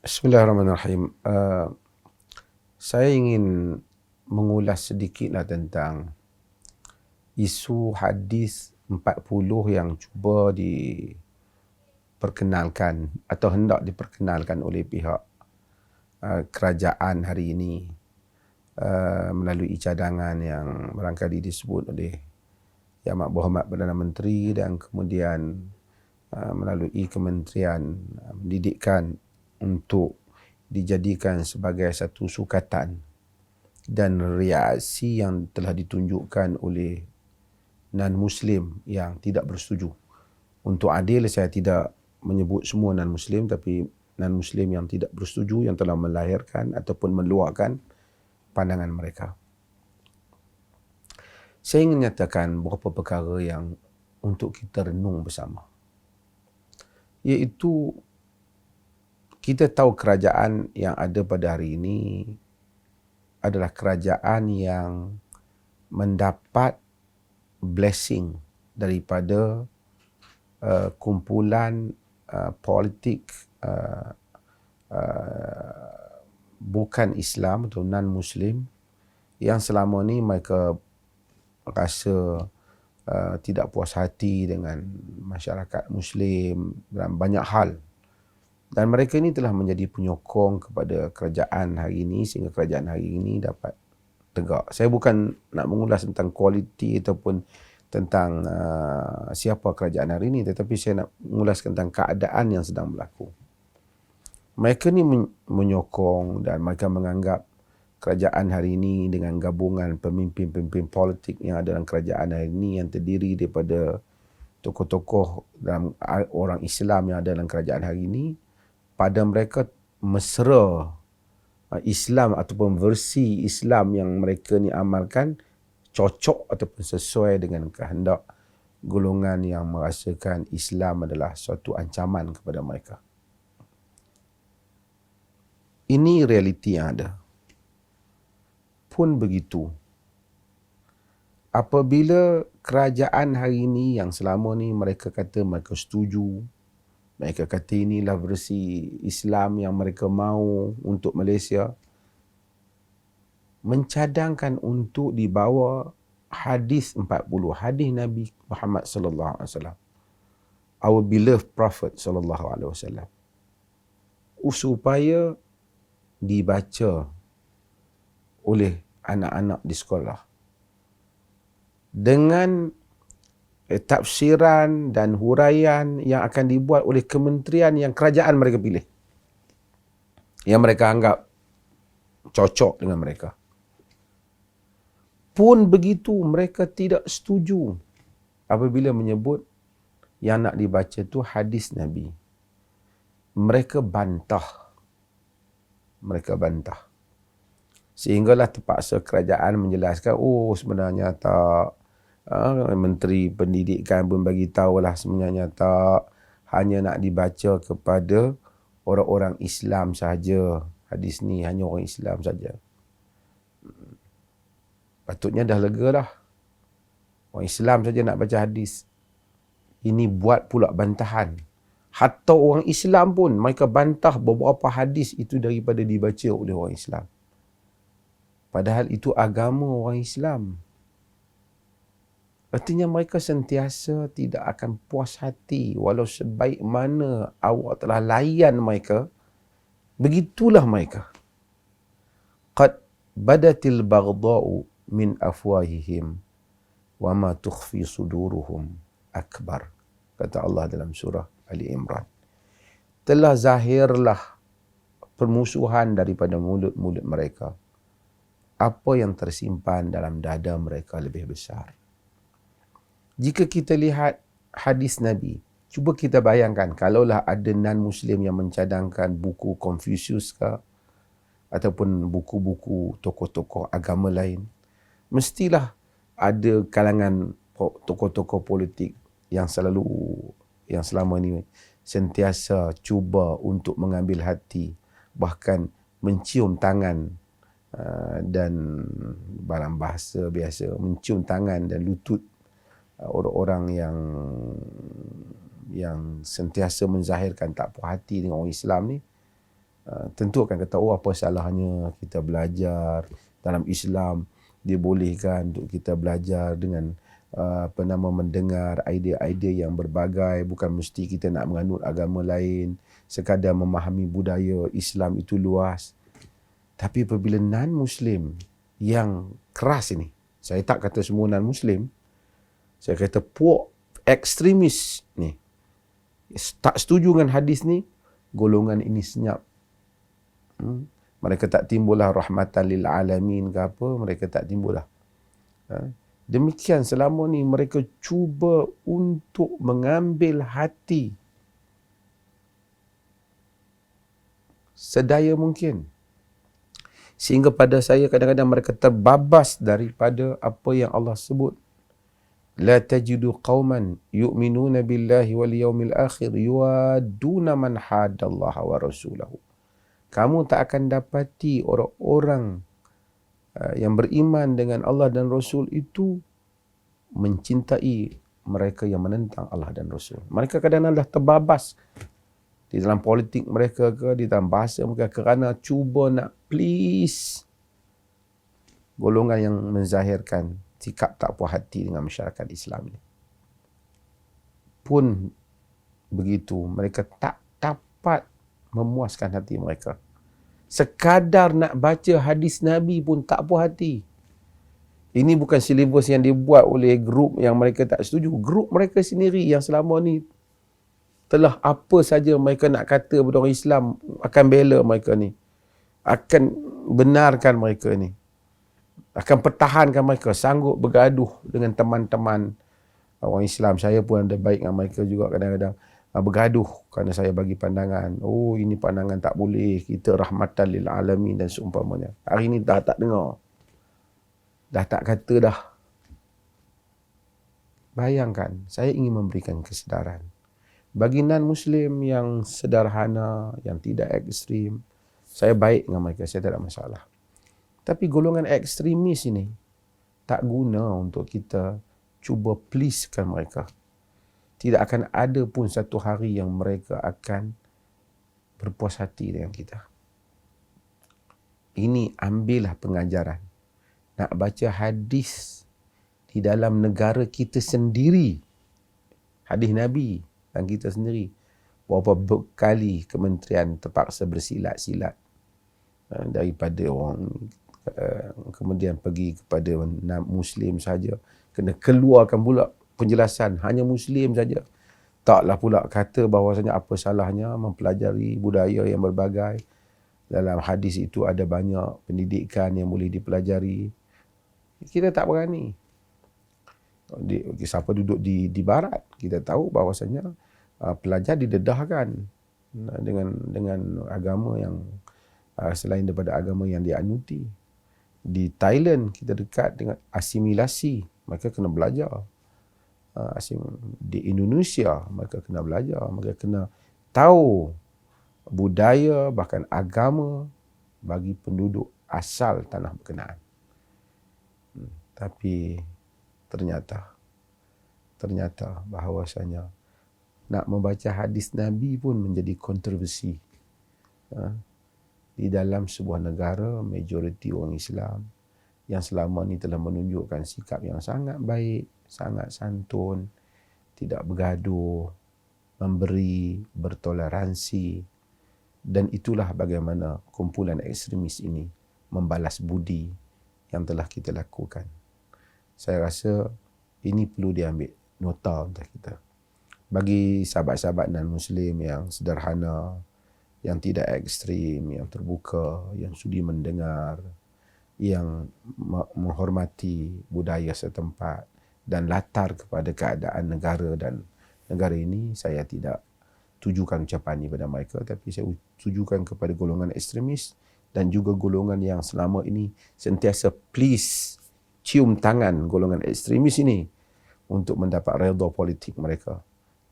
Bismillahirrahmanirrahim. Saya ingin mengulas sedikitlah tentang isu hadis 40 yang cuba diperkenalkan atau hendak diperkenalkan oleh pihak kerajaan hari ini melalui cadangan yang barangkali disebut oleh Yang Amat Berhormat Perdana Menteri dan kemudian melalui Kementerian Pendidikan untuk dijadikan sebagai satu sukatan dan reaksi yang telah ditunjukkan oleh non-Muslim yang tidak bersetuju. Untuk adil, saya tidak menyebut semua non-Muslim, tapi non-Muslim yang tidak bersetuju yang telah melahirkan ataupun meluahkan pandangan mereka. Saya ingin nyatakan beberapa perkara yang untuk kita renung bersama. Iaitu, kita tahu kerajaan yang ada pada hari ini adalah kerajaan yang mendapat blessing daripada kumpulan politik bukan Islam atau non-Muslim yang selama ni mereka rasa tidak puas hati dengan masyarakat Muslim dalam banyak hal. Dan mereka ini telah menjadi penyokong kepada kerajaan hari ini sehingga kerajaan hari ini dapat tegak. Saya bukan nak mengulas tentang kualiti ataupun tentang siapa kerajaan hari ini, tetapi saya nak mengulas tentang keadaan yang sedang berlaku. Mereka ni menyokong dan mereka menganggap kerajaan hari ini dengan gabungan pemimpin-pemimpin politik yang ada dalam kerajaan hari ini yang terdiri daripada tokoh-tokoh dalam orang Islam yang ada dalam kerajaan hari ini, pada mereka mesra Islam ataupun versi Islam yang mereka ni amalkan cocok ataupun sesuai dengan kehendak golongan yang merasakan Islam adalah suatu ancaman kepada mereka. Ini realiti yang ada. Pun begitu, apabila kerajaan hari ini yang selama ni mereka kata mereka setuju, mereka kata inilah versi Islam yang mereka mahu untuk Malaysia, mencadangkan untuk dibawa hadis 40, hadis Nabi Muhammad sallallahu alaihi wasallam, our beloved Prophet sallallahu alaihi wasallam, supaya dibaca oleh anak-anak di sekolah dengan tafsiran dan huraian yang akan dibuat oleh kementerian yang kerajaan mereka pilih, yang mereka anggap cocok dengan mereka. Pun begitu, mereka tidak setuju apabila menyebut yang nak dibaca tu hadis Nabi. Mereka bantah. Sehinggalah terpaksa kerajaan menjelaskan, sebenarnya tak. Menteri Pendidikan pun bagi tahulah sebenarnya tak, hanya nak dibaca kepada orang-orang Islam sahaja. Hadis ni hanya orang Islam saja. Patutnya dah lega dah. Orang Islam saja nak baca hadis. Ini buat pula bantahan. Hatta orang Islam pun mereka bantah beberapa hadis itu daripada dibaca oleh orang Islam. Padahal itu agama orang Islam. Artinya mereka sentiasa tidak akan puas hati walau sebaik mana awak telah layan mereka, begitulah mereka. Qad badatil baghdha'u min afwahihim wa ma tukhfi suduruhum akbar. Kata Allah dalam surah Ali Imran. Telah zahirlah permusuhan daripada mulut-mulut mereka. Apa yang tersimpan dalam dada mereka lebih besar. Jika kita lihat hadis Nabi, cuba kita bayangkan kalaulah ada non-Muslim yang mencadangkan buku Confucius ke, ataupun buku-buku tokoh-tokoh agama lain, mestilah ada kalangan tokoh-tokoh politik yang selama ni sentiasa cuba untuk mengambil hati, bahkan mencium tangan dan dalam bahasa biasa, mencium tangan dan lutut orang-orang yang sentiasa menzahirkan tak puas hati dengan orang Islam ni, tentu akan kata, oh apa salahnya kita belajar dalam Islam, dibolehkan untuk kita belajar dengan mendengar idea-idea yang berbagai, bukan mesti kita nak menganut agama lain, sekadar memahami budaya Islam itu luas. Tapi apabila non-Muslim yang keras ini, saya tak kata semua non-Muslim, saya kata puak ekstremis ni, tak setuju dengan hadis ni, golongan ini senyap. Mereka tak timbullah rahmatan lil alamin ke apa, mereka tak timbullah. Demikian selama ni mereka cuba untuk mengambil hati sedaya mungkin. Sehingga pada saya kadang-kadang mereka terbabas daripada apa yang Allah sebut. La tajidu qauman yu'minuna billahi wal yawmil akhir yuwadduna man hadallaha wa rasulahu. Kamu tak akan dapati orang-orang yang beriman dengan Allah dan Rasul itu mencintai mereka yang menentang Allah dan Rasul. Mereka kadang-kadang dah terbabas di dalam politik mereka ke, di dalam bahasa mereka, kerana cuba nak please golongan yang menzahirkan sikap tak puas hati dengan masyarakat Islam ini. Pun begitu, mereka tak dapat memuaskan hati mereka. Sekadar nak baca hadis Nabi pun tak puas hati. Ini bukan silibus yang dibuat oleh grup yang mereka tak setuju. Grup mereka sendiri yang selama ni telah apa saja mereka nak kata kepada orang Islam, akan bela mereka ni. Akan benarkan mereka ni. Akan pertahankan mereka. Sanggup bergaduh dengan teman-teman orang Islam. Saya pun ada baik dengan mereka juga kadang-kadang. Bergaduh kerana saya bagi pandangan, oh ini pandangan tak boleh, kita rahmatan lil alamin dan seumpamanya. Hari ni dah tak dengar, dah tak kata dah. Bayangkan, saya ingin memberikan kesedaran bagi non-Muslim yang sederhana, yang tidak ekstrim. Saya baik dengan mereka, saya tak ada masalah. Tapi golongan ekstremis ini tak guna untuk kita cuba pleasekan mereka. Tidak akan ada pun satu hari yang mereka akan berpuas hati dengan kita. Ini ambillah pengajaran. Nak baca hadis di dalam negara kita sendiri. Hadis Nabi dan kita sendiri. Berapa kali kementerian terpaksa bersilat-silat daripada orang, kemudian pergi kepada Muslim saja. Kena keluarkan pula penjelasan hanya Muslim saja. Taklah pula kata bahawasanya apa salahnya mempelajari budaya yang berbagai. Dalam hadis itu ada banyak pendidikan yang boleh dipelajari. Kita tak berani. Siapa duduk di barat, kita tahu bahawasanya pelajar didedahkan dengan agama yang selain daripada agama yang dianuti. Di Thailand kita dekat dengan asimilasi, mereka kena belajar. Di Indonesia mereka kena belajar, mereka kena tahu budaya bahkan agama bagi penduduk asal tanah berkenaan. Tapi ternyata bahawasanya nak membaca hadis Nabi pun menjadi kontroversi di dalam sebuah negara majoriti orang Islam yang selama ni telah menunjukkan sikap yang sangat baik, sangat santun, tidak bergaduh, memberi, bertoleransi. Dan itulah bagaimana kumpulan ekstremis ini membalas budi yang telah kita lakukan. Saya rasa ini perlu diambil nota untuk kita. Bagi sahabat-sahabat non-Muslim yang sederhana, yang tidak ekstrim, yang terbuka, yang sudi mendengar, yang menghormati budaya setempat dan latar kepada keadaan negara dan negara ini, saya tidak tujukan ucapan ini pada mereka, tapi saya tujukan kepada golongan ekstremis dan juga golongan yang selama ini sentiasa please cium tangan golongan ekstremis ini untuk mendapat redha politik mereka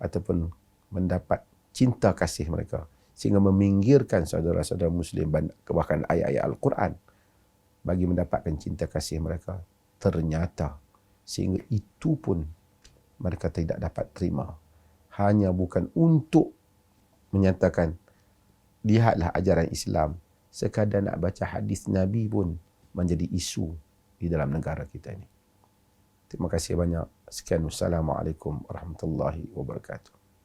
ataupun mendapat cinta kasih mereka, sehingga meminggirkan saudara-saudara Muslim bahkan ayat-ayat Al-Quran bagi mendapatkan cinta kasih mereka. Ternyata sehingga itu pun mereka tidak dapat terima, hanya bukan untuk menyatakan lihatlah ajaran Islam, sekadar nak baca hadis Nabi pun menjadi isu di dalam negara kita ini. Terima kasih banyak. Sekian. Wassalamualaikum warahmatullahi wabarakatuh.